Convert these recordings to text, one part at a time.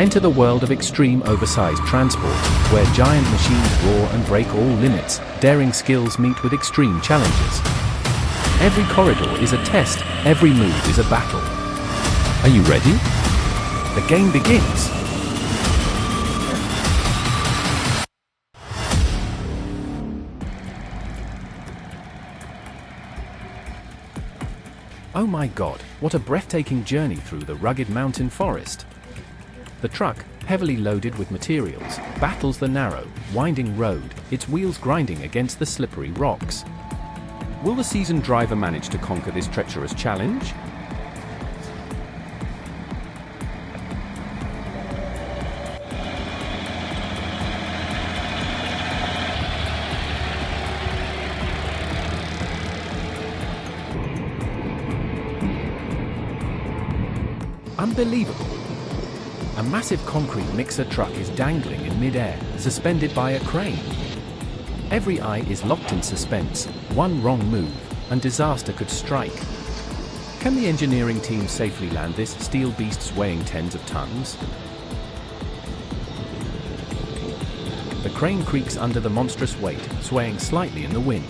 Enter the world of extreme oversized transport, where giant machines roar and break all limits, daring skills meet with extreme challenges. Every corridor is a test, every move is a battle. Are you ready? The game begins! Oh my God, what a breathtaking journey through the rugged mountain forest. The truck, heavily loaded with materials, battles the narrow, winding road, its wheels grinding against the slippery rocks. Will the seasoned driver manage to conquer this treacherous challenge? Unbelievable! A massive concrete mixer truck is dangling in mid-air, suspended by a crane. Every eye is locked in suspense, one wrong move, and disaster could strike. Can the engineering team safely land this steel beast weighing tens of tons? The crane creaks under the monstrous weight, swaying slightly in the wind.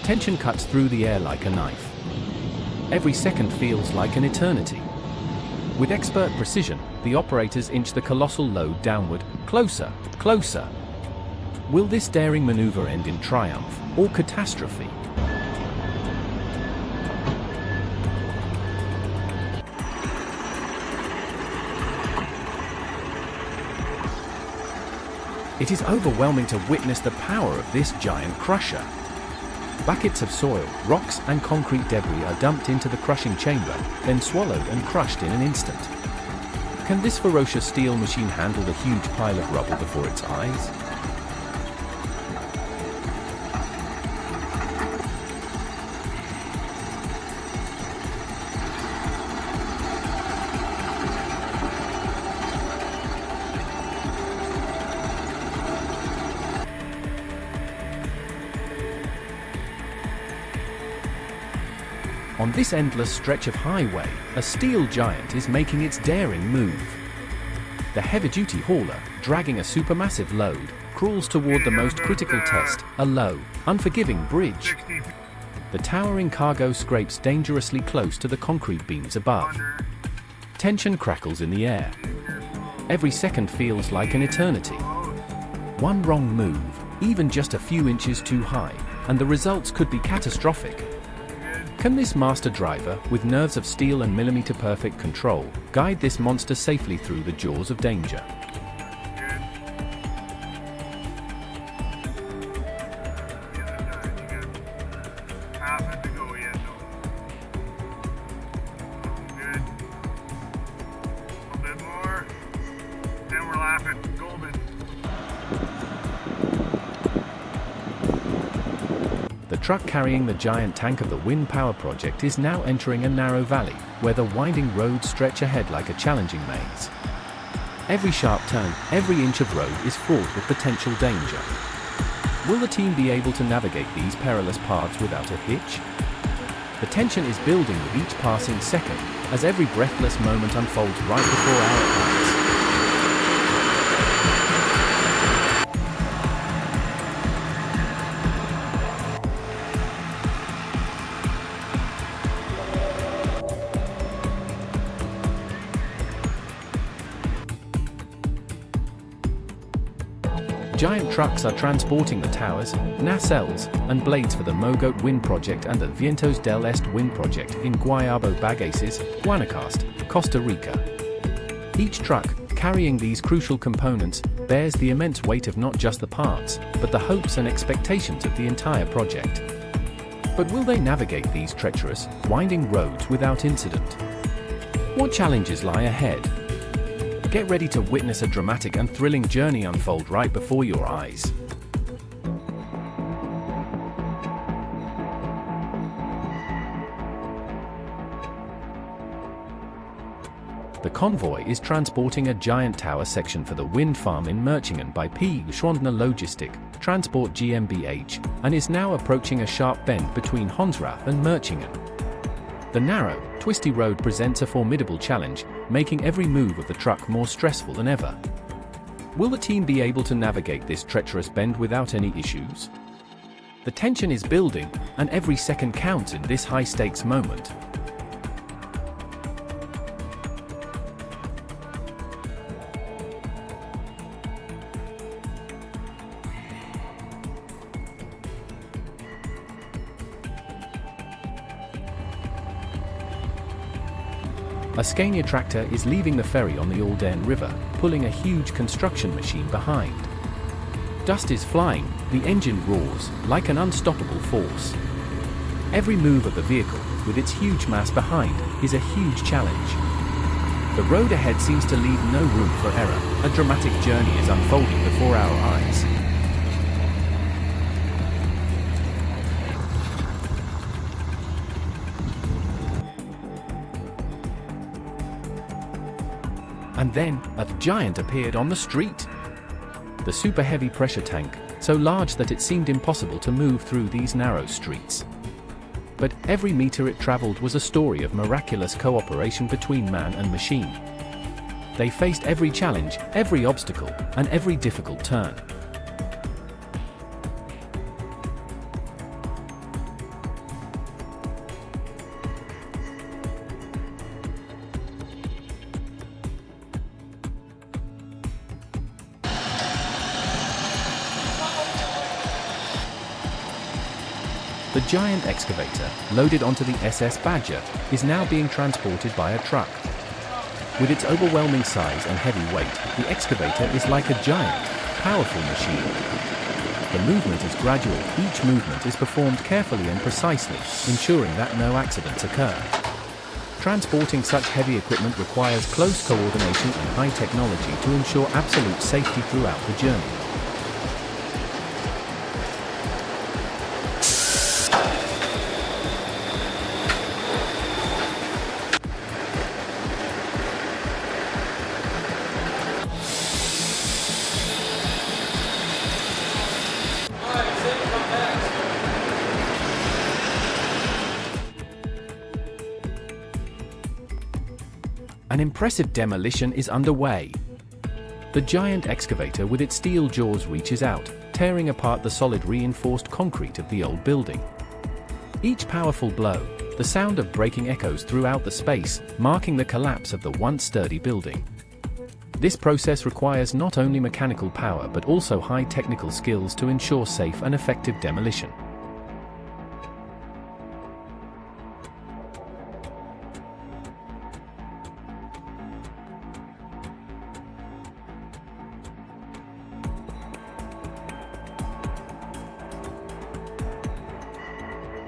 Tension cuts through the air like a knife. Every second feels like an eternity. With expert precision, the operators inch the colossal load downward, closer, closer. Will this daring maneuver end in triumph or catastrophe? It is overwhelming to witness the power of this giant crusher. Buckets of soil, rocks, and concrete debris are dumped into the crushing chamber, then swallowed and crushed in an instant. Can this ferocious steel machine handle the huge pile of rubble before its eyes? On this endless stretch of highway, a steel giant is making its daring move. The heavy-duty hauler, dragging a supermassive load, crawls toward the most critical test, a low, unforgiving bridge. The towering cargo scrapes dangerously close to the concrete beams above. Tension crackles in the air. Every second feels like an eternity. One wrong move, even just a few inches too high, and the results could be catastrophic. Can this master driver, with nerves of steel and millimeter-perfect control, guide this monster safely through the jaws of danger? The truck carrying the giant tank of the wind power project is now entering a narrow valley, where the winding roads stretch ahead like a challenging maze. Every sharp turn, every inch of road is fraught with potential danger. Will the team be able to navigate these perilous paths without a hitch? The tension is building with each passing second, as every breathless moment unfolds right before our eyes. Giant trucks are transporting the towers, nacelles, and blades for the Mogote Wind Project and the Vientos del Este Wind Project in Guayabo Bagaces, Guanacaste, Costa Rica. Each truck, carrying these crucial components, bears the immense weight of not just the parts, but the hopes and expectations of the entire project. But will they navigate these treacherous, winding roads without incident? What challenges lie ahead? Get ready to witness a dramatic and thrilling journey unfold right before your eyes. The convoy is transporting a giant tower section for the wind farm in Merchingen by P. Schwandner Logistic, Transport GmbH, and is now approaching a sharp bend between Honsrath and Merchingen. The narrow, twisty road presents a formidable challenge, making every move of the truck more stressful than ever. Will the team be able to navigate this treacherous bend without any issues? The tension is building, and every second counts in this high-stakes moment. A Scania tractor is leaving the ferry on the Aldern River, pulling a huge construction machine behind. Dust is flying, the engine roars, like an unstoppable force. Every move of the vehicle, with its huge mass behind, is a huge challenge. The road ahead seems to leave no room for error. A dramatic journey is unfolding before our eyes. And then, a giant appeared on the street. The super heavy pressure tank, so large that it seemed impossible to move through these narrow streets. But every meter it traveled was a story of miraculous cooperation between man and machine. They faced every challenge, every obstacle, and every difficult turn. The giant excavator, loaded onto the SS Badger, is now being transported by a truck. With its overwhelming size and heavy weight, the excavator is like a giant, powerful machine. The movement is gradual, each movement is performed carefully and precisely, ensuring that no accidents occur. Transporting such heavy equipment requires close coordination and high technology to ensure absolute safety throughout the journey. An impressive demolition is underway. The giant excavator with its steel jaws reaches out, tearing apart the solid reinforced concrete of the old building. Each powerful blow, the sound of breaking echoes throughout the space, marking the collapse of the once sturdy building. This process requires not only mechanical power but also high technical skills to ensure safe and effective demolition.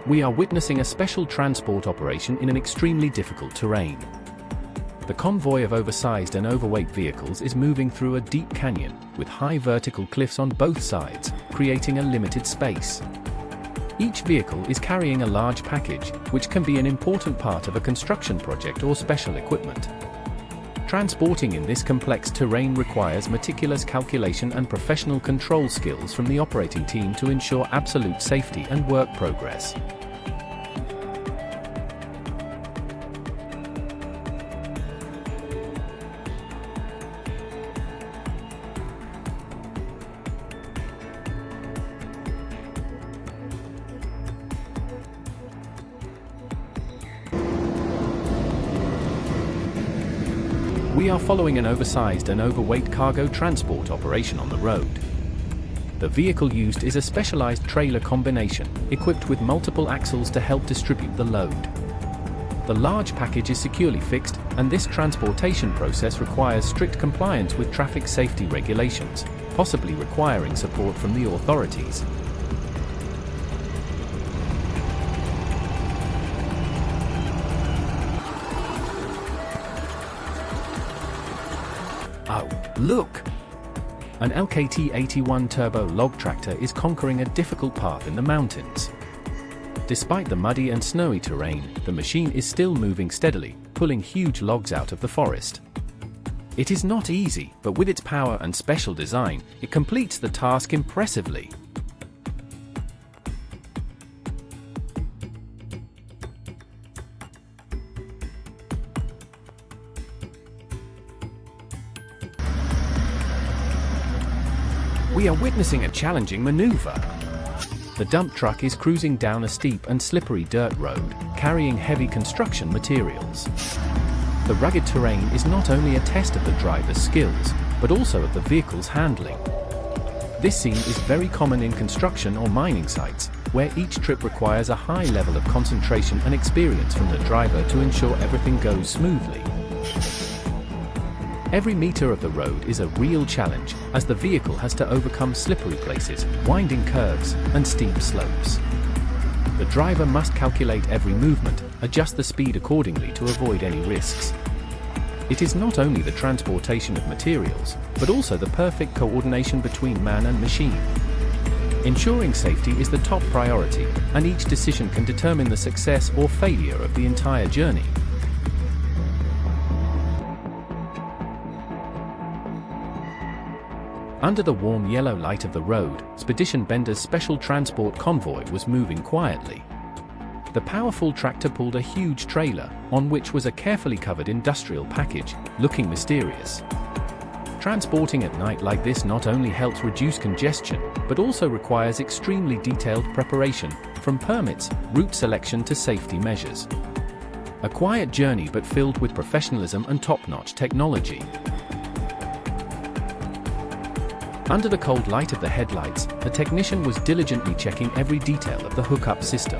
We are witnessing a special transport operation in an extremely difficult terrain. The convoy of oversized and overweight vehicles is moving through a deep canyon, with high vertical cliffs on both sides, creating a limited space. Each vehicle is carrying a large package, which can be an important part of a construction project or special equipment. Transporting in this complex terrain requires meticulous calculation and professional control skills from the operating team to ensure absolute safety and work progress. We are following an oversized and overweight cargo transport operation on the road. The vehicle used is a specialized trailer combination, equipped with multiple axles to help distribute the load. The large package is securely fixed, and this transportation process requires strict compliance with traffic safety regulations, possibly requiring support from the authorities. Oh, look! An LKT-81 turbo log tractor is conquering a difficult path in the mountains. Despite the muddy and snowy terrain, the machine is still moving steadily, pulling huge logs out of the forest. It is not easy, but with its power and special design, it completes the task impressively. We are witnessing a challenging maneuver. The dump truck is cruising down a steep and slippery dirt road, carrying heavy construction materials. The rugged terrain is not only a test of the driver's skills, but also of the vehicle's handling. This scene is very common in construction or mining sites, where each trip requires a high level of concentration and experience from the driver to ensure everything goes smoothly. Every meter of the road is a real challenge, as the vehicle has to overcome slippery places, winding curves, and steep slopes. The driver must calculate every movement, adjust the speed accordingly to avoid any risks. It is not only the transportation of materials, but also the perfect coordination between man and machine. Ensuring safety is the top priority, and each decision can determine the success or failure of the entire journey. Under the warm yellow light of the road, Spedition Bender's special transport convoy was moving quietly. The powerful tractor pulled a huge trailer, on which was a carefully covered industrial package, looking mysterious. Transporting at night like this not only helps reduce congestion, but also requires extremely detailed preparation, from permits, route selection to safety measures. A quiet journey but filled with professionalism and top-notch technology. Under the cold light of the headlights, the technician was diligently checking every detail of the hookup system.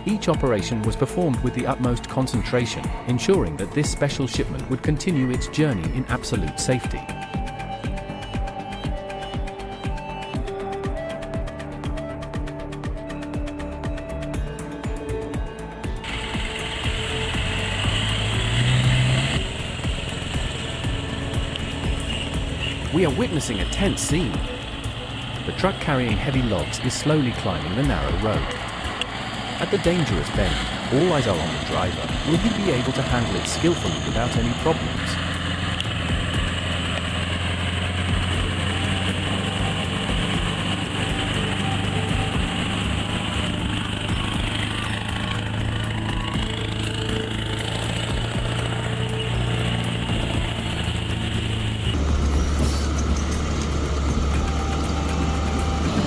Each operation was performed with the utmost concentration, ensuring that this special shipment would continue its journey in absolute safety. We are witnessing a tense scene. The truck carrying heavy logs is slowly climbing the narrow road. At the dangerous bend, all eyes are on the driver. Will he be able to handle it skillfully without any problems?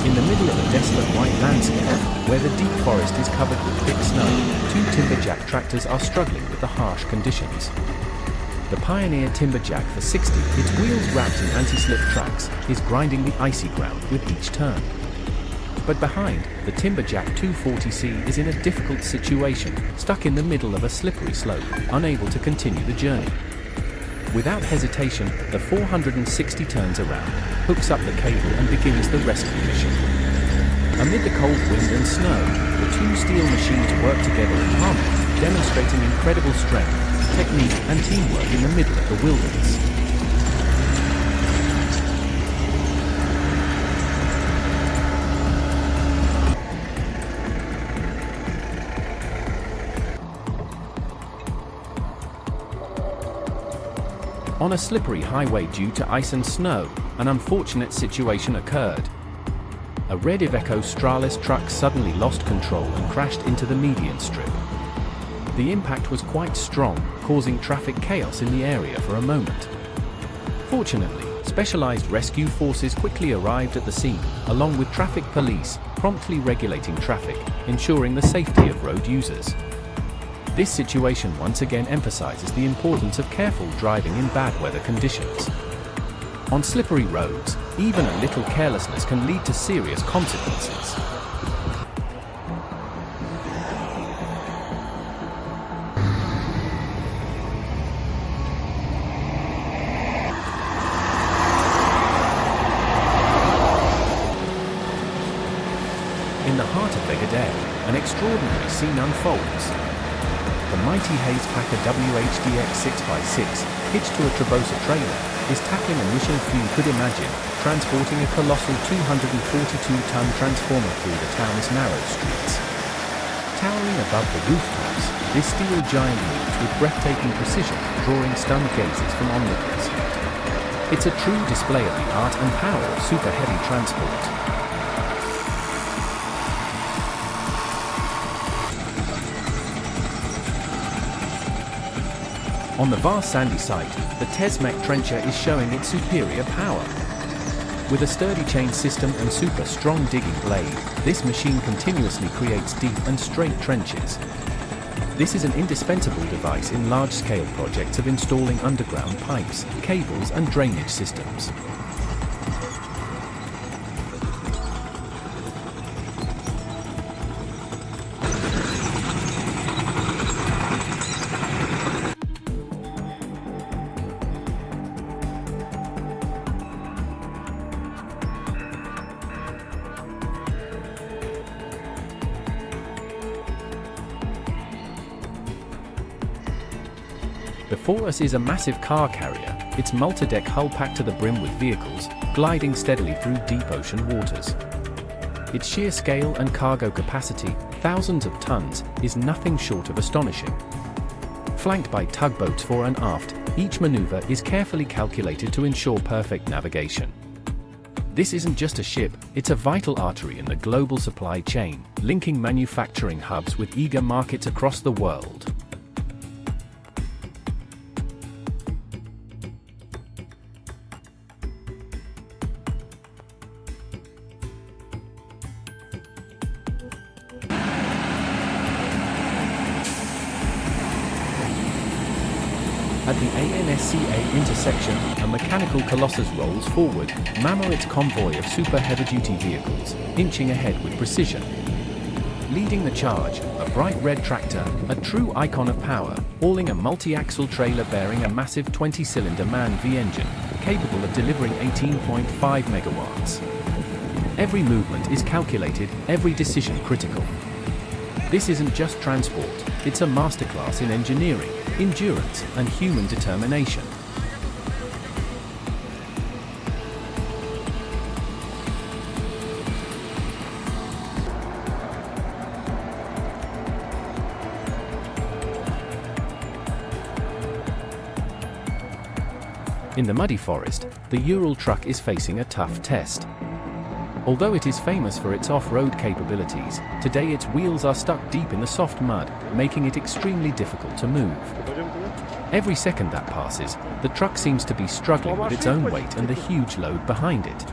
In the middle of a desolate white landscape, where the deep forest is covered with thick snow, two timberjack tractors are struggling with the harsh conditions. The Pioneer Timberjack for 60, its wheels wrapped in anti-slip tracks, is grinding the icy ground with each turn. But behind, the Timberjack 240C is in a difficult situation, stuck in the middle of a slippery slope, unable to continue the journey. Without hesitation, the 460 turns around, hooks up the cable and begins the rescue mission. Amid the cold wind and snow, the two steel machines work together in harmony, demonstrating incredible strength, technique and teamwork in the middle of the wilderness. On a slippery highway due to ice and snow, an unfortunate situation occurred. A red Iveco Stralis truck suddenly lost control and crashed into the median strip. The impact was quite strong, causing traffic chaos in the area for a moment. Fortunately, specialized rescue forces quickly arrived at the scene, along with traffic police, promptly regulating traffic, ensuring the safety of road users. This situation once again emphasizes the importance of careful driving in bad weather conditions. On slippery roads, even a little carelessness can lead to serious consequences. In the heart of Vegadere, an extraordinary scene unfolds. The mighty Hayes Packer WHDX 6x6, hitched to a Trabosa trailer, is tackling a mission few could imagine, transporting a colossal 242-ton transformer through the town's narrow streets. Towering above the rooftops, this steel giant moves with breathtaking precision, drawing stunned gazes from onlookers. It's a true display of the art and power of super-heavy transport. On the vast sandy site, the Tesmec trencher is showing its superior power. With a sturdy chain system and super strong digging blade, this machine continuously creates deep and straight trenches. This is an indispensable device in large-scale projects of installing underground pipes, cables and drainage systems. Before us is a massive car carrier, its multi-deck hull packed to the brim with vehicles, gliding steadily through deep ocean waters. Its sheer scale and cargo capacity, thousands of tons, is nothing short of astonishing. Flanked by tugboats fore and aft, each maneuver is carefully calculated to ensure perfect navigation. This isn't just a ship, it's a vital artery in the global supply chain, linking manufacturing hubs with eager markets across the world. At the ANSCA intersection, a mechanical colossus rolls forward, mammo its convoy of super heavy-duty vehicles, inching ahead with precision. Leading the charge, a bright red tractor, a true icon of power, hauling a multi-axle trailer bearing a massive 20-cylinder MAN V engine, capable of delivering 18.5 megawatts. Every movement is calculated, every decision critical. This isn't just transport, it's a masterclass in engineering, endurance, and human determination. In the muddy forest, the Ural truck is facing a tough test. Although it is famous for its off-road capabilities, today its wheels are stuck deep in the soft mud, making it extremely difficult to move. Every second that passes, the truck seems to be struggling with its own weight and the huge load behind it.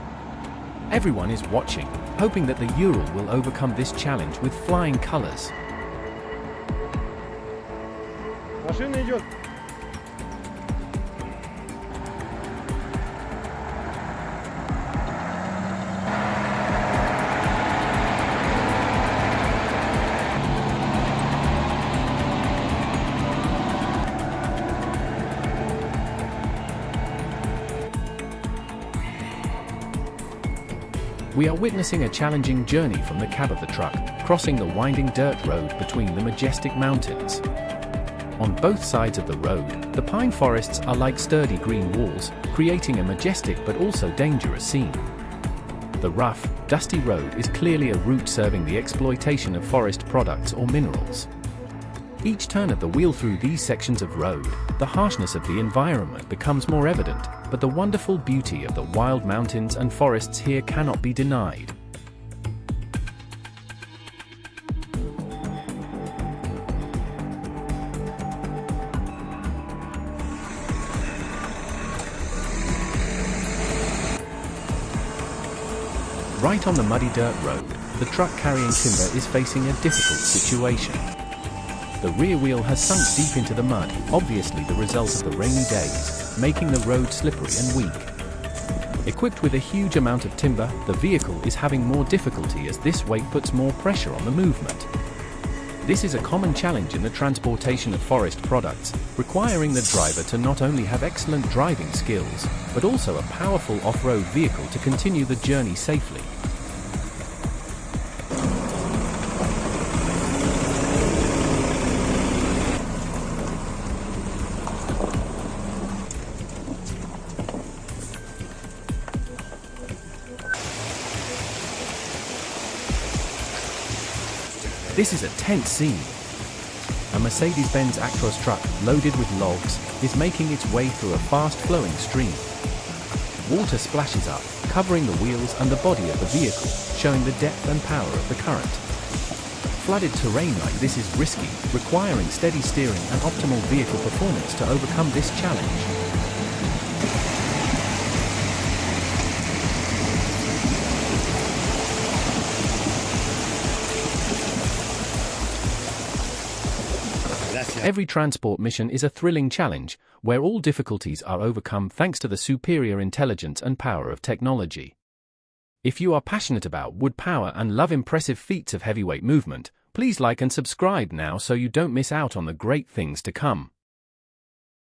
Everyone is watching, hoping that the Ural will overcome this challenge with flying colors. We are witnessing a challenging journey from the cab of the truck, crossing the winding dirt road between the majestic mountains. On both sides of the road, the pine forests are like sturdy green walls, creating a majestic but also dangerous scene. The rough, dusty road is clearly a route serving the exploitation of forest products or minerals. Each turn of the wheel through these sections of road, the harshness of the environment becomes more evident, but the wonderful beauty of the wild mountains and forests here cannot be denied. Right on the muddy dirt road, the truck carrying timber is facing a difficult situation. The rear wheel has sunk deep into the mud, obviously the result of the rainy days, making the road slippery and weak. Equipped with a huge amount of timber, the vehicle is having more difficulty as this weight puts more pressure on the movement. This is a common challenge in the transportation of forest products, requiring the driver to not only have excellent driving skills, but also a powerful off-road vehicle to continue the journey safely. This is a tense scene. A Mercedes-Benz Actros truck, loaded with logs, is making its way through a fast-flowing stream. Water splashes up, covering the wheels and the body of the vehicle, showing the depth and power of the current. Flooded terrain like this is risky, requiring steady steering and optimal vehicle performance to overcome this challenge. Every transport mission is a thrilling challenge, where all difficulties are overcome thanks to the superior intelligence and power of technology. If you are passionate about wood power and love impressive feats of heavyweight movement, please like and subscribe now so you don't miss out on the great things to come.